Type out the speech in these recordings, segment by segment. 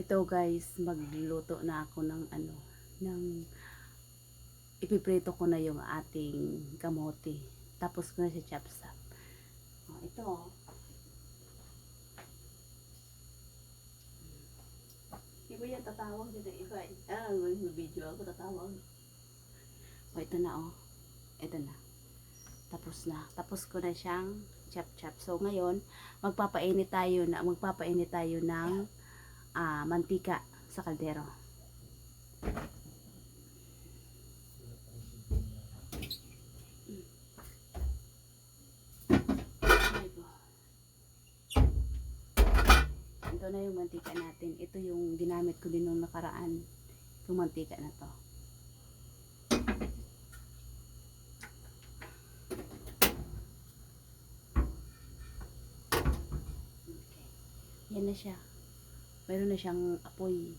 Ito guys, magluluto na ako ng ng ipiprito ko na yung ating kamote. Tapos ko na siya chop-chop. Ito. Iba yan tatawag dito. Iba. May video ako tatawag. Ito na Ito na. Tapos na. Tapos ko na siyang chop-chop. So ngayon, magpapainit tayo ng mantika sa kaldero. Ito na yung mantika natin. Ito yung ginamit ko din nung nakaraan. Itong mantika na to. Okay. Yan na siya. Meron na siyang apoy.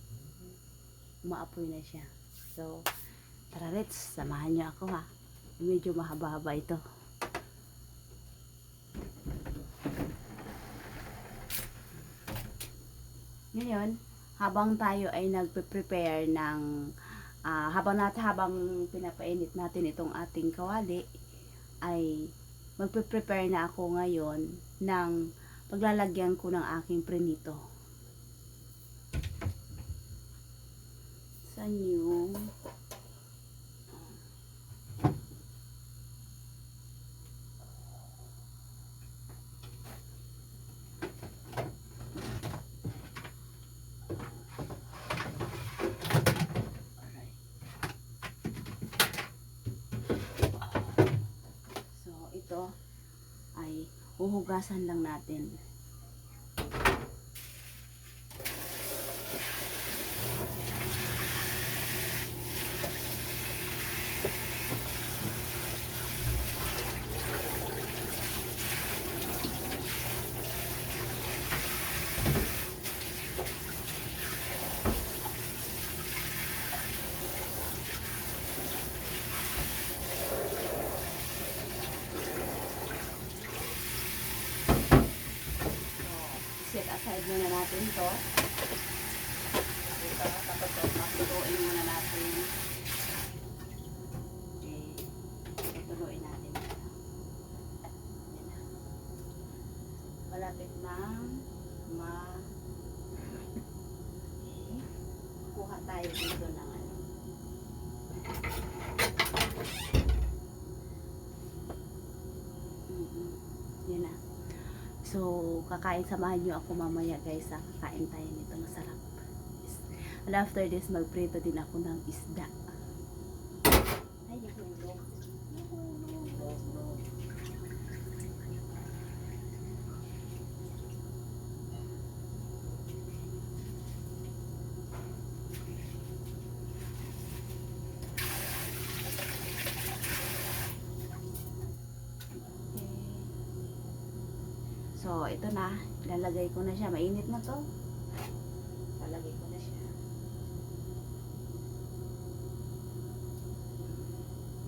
Umaapoy na siya. So, tara let's, samahan niyo ako ha. Medyo mahaba-haba ito. Ngayon, habang tayo ay nagpe-prepare ng habang pinapainit natin itong ating kawali, ay magpe-prepare na ako ngayon ng paglalagyan ko ng aking prinito. Saan yung ay huhugasan lang natin. Set aside muna natin to. Ito, tapos patuloyin muna natin. Okay. Patuloyin natin. Yan na. Malapit na okay. Kuha tayo dito ng yan na. So, samahan nyo ako mamaya guys ha. Kakain tayo nito, masarap. And after this, magprito din ako ng isda. Ay, nahulog. So, ito na. Lalagay ko na siya. Mainit na to. Lalagay ko na siya.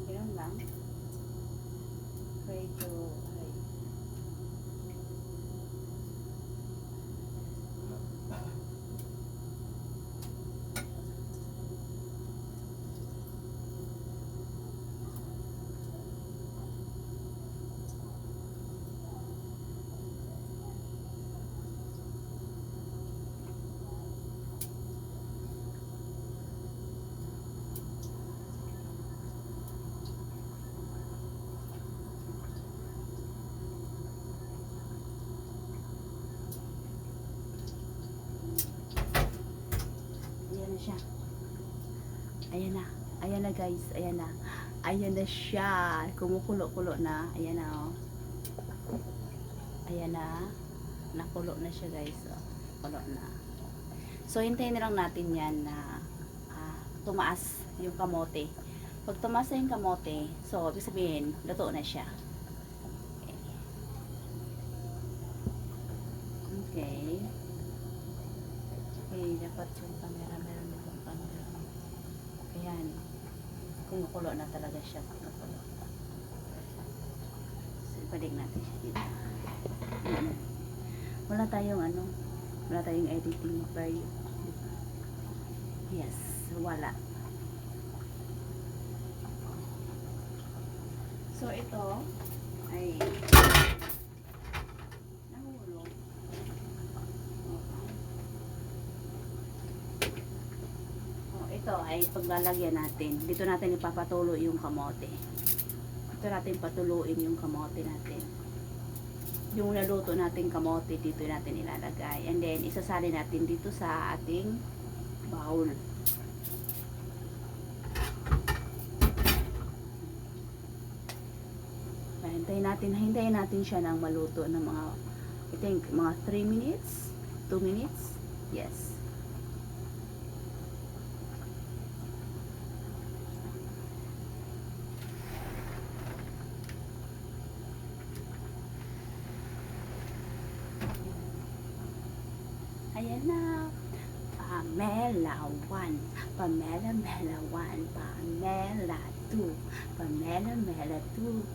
Ganun lang. Try to, siya. Ayan na. Ayan na guys. Ayan na. Ayan na siya. Kumukulo-kulo na. Ayan na Ayan na. Nakulo na siya guys. Kulo na. So hintayin na lang natin yan na tumaas yung kamote. Pag tumaas na yung kamote, so ibig sabihin, luto na siya. Okay. Okay, dapat yung camera meron itong camera. Ayan. Kumukulo na talaga siya. Kumukulo. So, ibalik natin siya dito. Wala tayong wala tayong editing value. Diba? Yes, wala. So ito ay nahulog. Ito ay paglalagyan natin. Dito natin ipapatulo yung kamote. Dito natin patuluin yung kamote natin. Yung naluto natin kamote, dito natin ilalagay. And then, isasali natin dito sa ating bowl. Hintayin natin siya ng maluto ng mga, I think, mga 3 minutes, 2 minutes. Yes. Ayan na. Pamela 1, Pamela 1, Pamela 2, Pamela 2,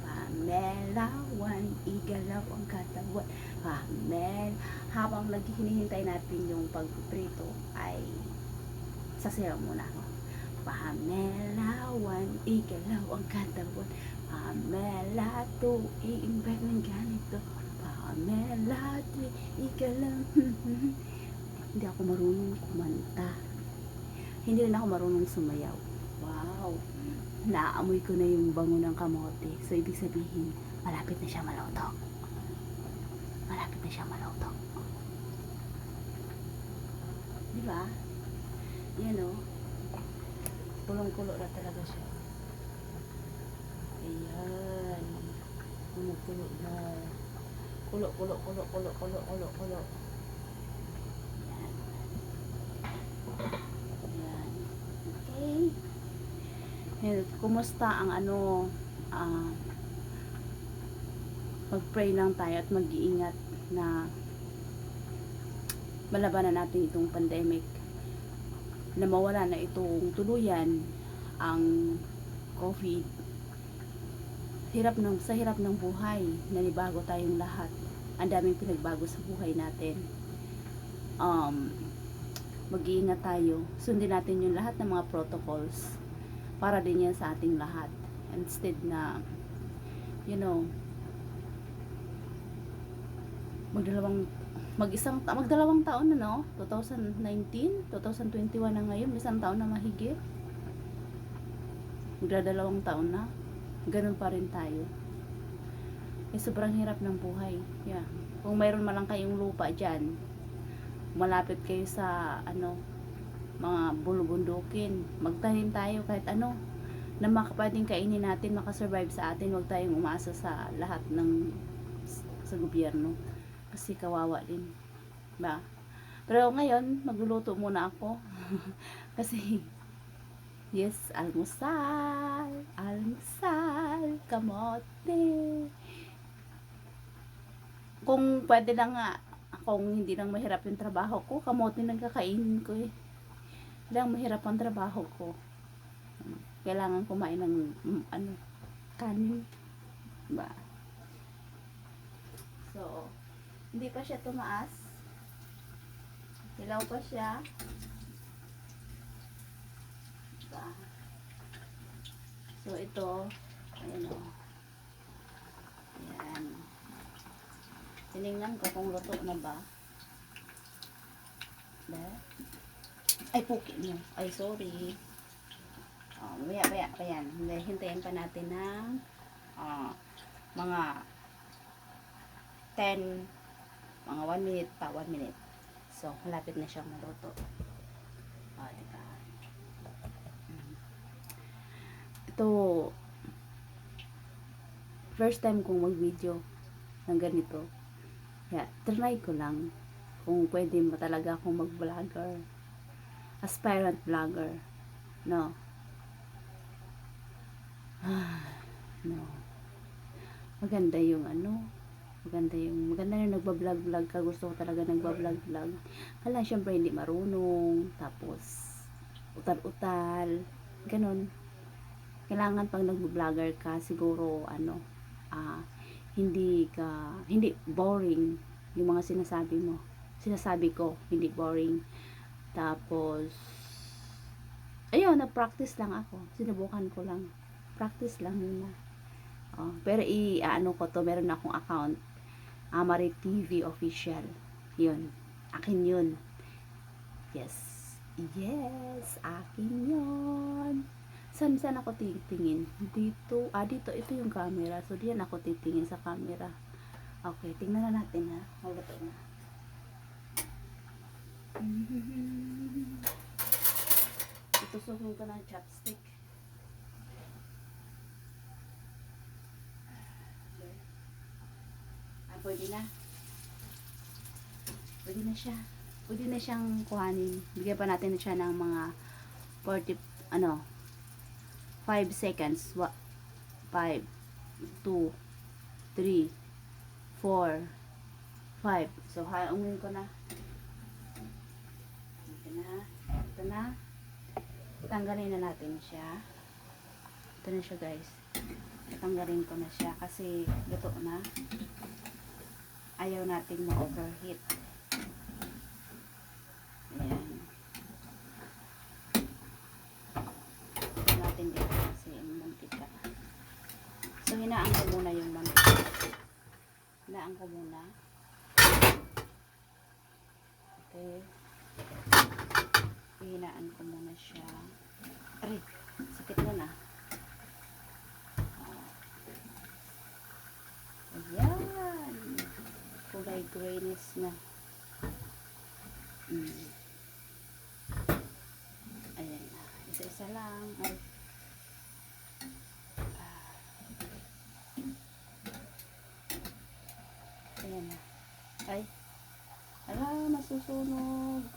Pamela 1, igalaw ang katawan. Pamela. Habang hinihintay natin yung pagprito ay sasayaw muna ako. Pamela 1, igalaw ang katawan. Pamela 2, iimbag ng ganito. Pamela 3, igalaw. Hindi ako marunong kumanta. Hindi rin ako marunong sumayaw. Wow! Naamoy ko na yung bango ng kamote. So, ibig sabihin, malapit na siya malautok. Malapit na siya malautok. Diba? Yan o. Kulong-kulo na talaga siya. Ayan. Kumukulo na. Kulo. Kumusta ang mag-pray lang tayo at mag-iingat na malabanan natin itong pandemic, na mawala na itong tuluyan ang COVID. Sa hirap ng buhay, nanibago tayong lahat. Ang daming pinagbago sa buhay natin. Mag-iingat tayo. Sundin natin yung lahat ng mga protocols para din yan sa ating lahat. Instead na, magdalawang taon na, no? 2019, 2021 na ngayon, isang taon na mahigit. Magdadalawang taon na. Ganun pa rin tayo. Sobrang hirap ng buhay. Yeah. Kung mayroon man lang kayong lupa dyan, malapit kayo sa mga bulubundukin, magtanim tayo kahit na pwedeng kainin natin, makasurvive sa atin. Huwag tayong umasa sa lahat sa gobyerno, kasi kawawa din ba? Pero ngayon magluluto muna ako kasi yes, almusal kamote. Kung pwede lang nga, kung hindi lang mahirap yung trabaho ko, kamote nagkakainin ko eh. Lang mahirap ang trabaho ko. Kailangan kumain ng kanin. Ba? So, hindi pa siya tumaas. Hilaw pa siya. Ba? So, ito, ayan o. Ayan. Tinignan ko kung luto na ba. Ay, puki niyo. Ay, sorry. Maya. Hintayin pa natin ng mga 1 minute pa, 1 minute. So, malapit na siyang maluto. Diba? Ito, first time kong mag-video ng ganito. Try ko lang kung pwede mo talaga akong mag-vlogger. Aspirant vlogger. No. No. Maganda yung maganda yung nagba-vlog ka. Gusto ko talaga nagba-vlog. Kala syempre hindi marunong, tapos utal-utal, ganun. Kailangan pag nagba-vlogger ka, siguro hindi boring yung mga sinasabi ko, hindi boring. Tapos Ayun, na-practice lang ako. Sinubukan ko lang. Practice lang muna. Oh, pero ano ko to, meron akong account. Amari TV official. Yun. Akin yun. Yes. Yes, akin yun. Saan ako titingin? Dito. Dito. Ito yung camera. So, diyan ako titingin sa camera. Okay, tingnan na natin ha. Maluto na. Itusukin ko ng chopstick. Pwede na. Pwede na siya. Pwede na siyang kuhanin. Bigyan pa natin siya ng mga 40, 5 seconds. 5, 2, 3, 4, 5. So, haungin ko na. Ito na. Ito na. Tanggalin na natin siya. Ito na siya, guys. Tanggalin ko na siya kasi luto na. Ayaw natin ma-overheat. Ayan. Ito natin dito kasi mantika. So, hinaan ko muna yung mantika. Hinaan ko muna. Okay. Hinaan ko muna siya. Aray, sakit na na. Ayan. Kulay grayness na. Ayan na. Isa-isa lang. Ay. Ayan na. Ay. Ala, masusunog.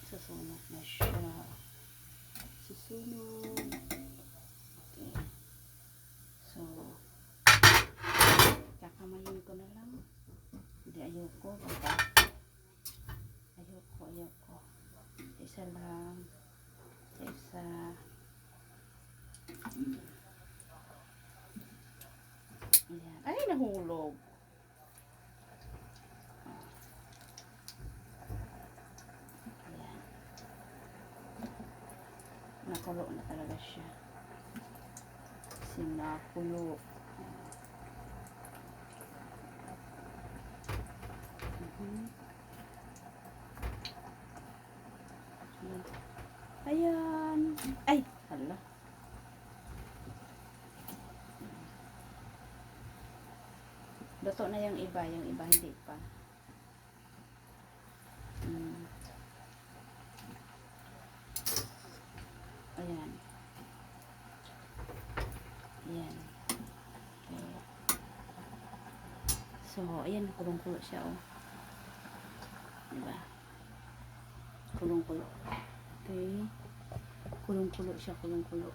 Susunog na siya. Susunog. Okay. So, kakamayin ko na lang. Hindi, ayoko. Ayoko. Isa lang. Isa. Ayan. Ay, nahulog. Ayan. Nakulo na talaga siya. Sinakulo. Ayan. Ay, hala. Luto na yung iba hindi pa. Ayan. Ayan. Okay. So, ayan, kulong-kulo siya, oh. Diba? Kulong-kulo. Okay. Kulong-kulo siya, kulong-kulo.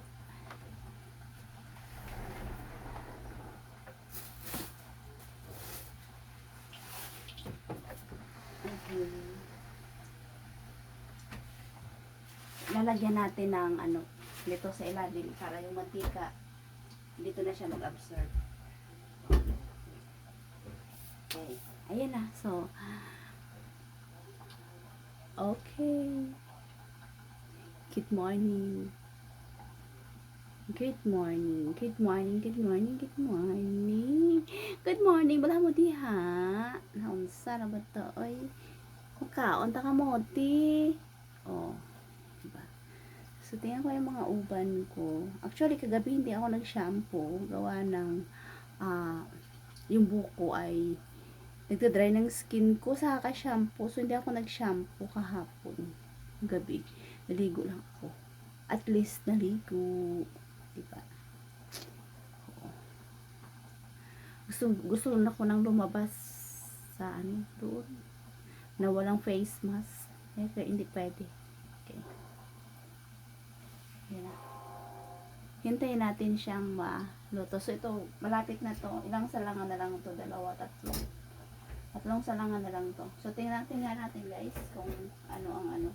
Okay. Lalagyan natin ng dito sa ilalim para yung mantika dito na siya mag-absorb. Okay. Ayan na. So, okay. Good morning. Good morning. Good morning. Good morning. Good morning. Good morning. Bala mo diha. Naunsa na ba to? Oy. Makaon ta kamote. Oh. Diba? So, tingnan ko yung mga uban ko. Actually, kagabi hindi ako nag-shampoo. Gawa ng yung buko ay nagda-dry ng skin ko sa kaka-shampoo. So, hindi ako nag-shampoo kahapon. Gabi. Naligo lang ako. At least naligo. Diba? Gusto na ko nang lumabas sa doon. Na walang face mask. Kaya hindi pwede. Okay. Yan na. Hintayin natin siyang maluto. So, ito, malapit na to. Ilang salangan na lang to? 2, 3. Tatlong salangan na lang to. So, tingnan natin guys kung ano ang ano.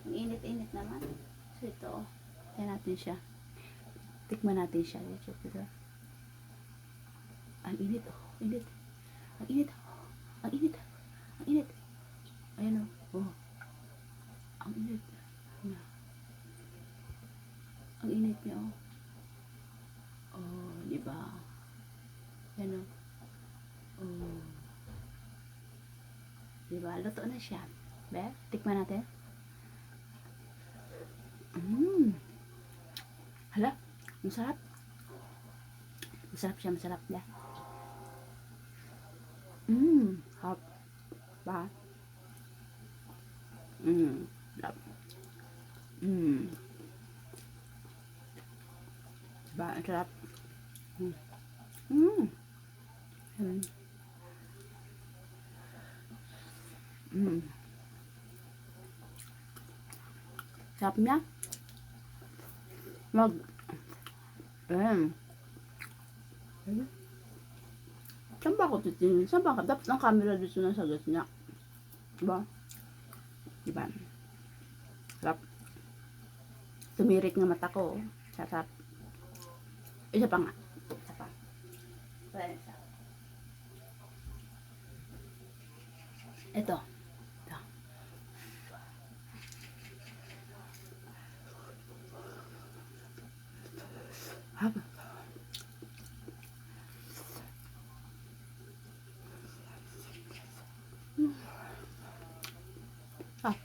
Ang init-init naman. So, ito. Tingnan natin siya. Tikman natin siya. YouTube ito. Ang init. Oh, init. Ang init. Ang init. Ang init. Ayan o. Oh. Ang init. Ang init niya oh. Oh, di ba? Yan oh. Oh. Di ba? Luto na siya. Be, tikman natin. Hala, masarap. Masarap siya, masarap niya. Hot. Ba? Sarap. Ba, ang sarap. Sarap niya. Mag saan ba ako titingin? Saan ba? Dapat ang camera dito na sa niya. Diba? Diba? Sarap. Tumirik ng mata ko. Sarap. Isa pa nga. Isa pa. Wala na isa. Ito. Ito. Haba. Sarap.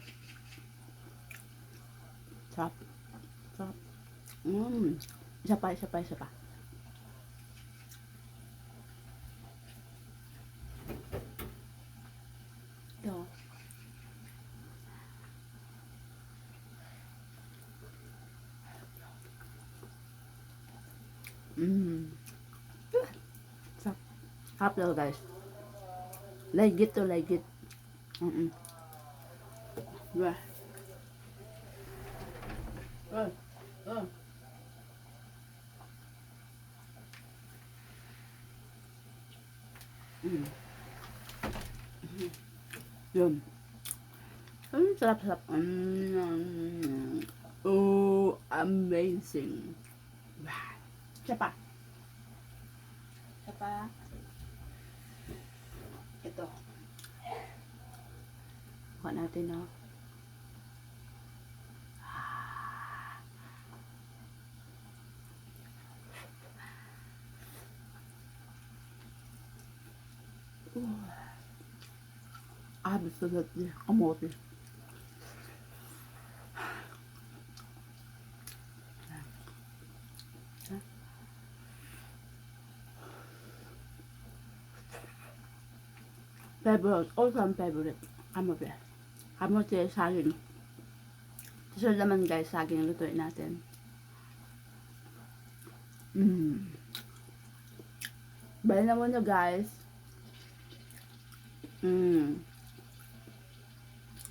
Sarap. Sarap. Isa pa, isa pa, isa pa. Ito. Sarap. Sarap daw guys. Legit to legit. Diba? Yun. Sarap-sarap. Oh, amazing. Isa pa. Isa pa. Ito. Buka natin, no? Absolut kamote. Favorite, all time favorite. Kamote. Kamote, saging. Susunod naman guys, saging lutuin natin. Bye na muna guys.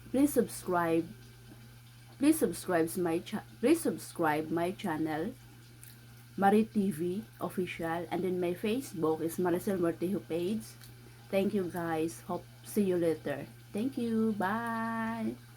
Please subscribe. Please subscribe my channel, Mari TV official, and then my Facebook is Maricel Martijo page. Thank you guys. Hope see you later. Thank you. Bye.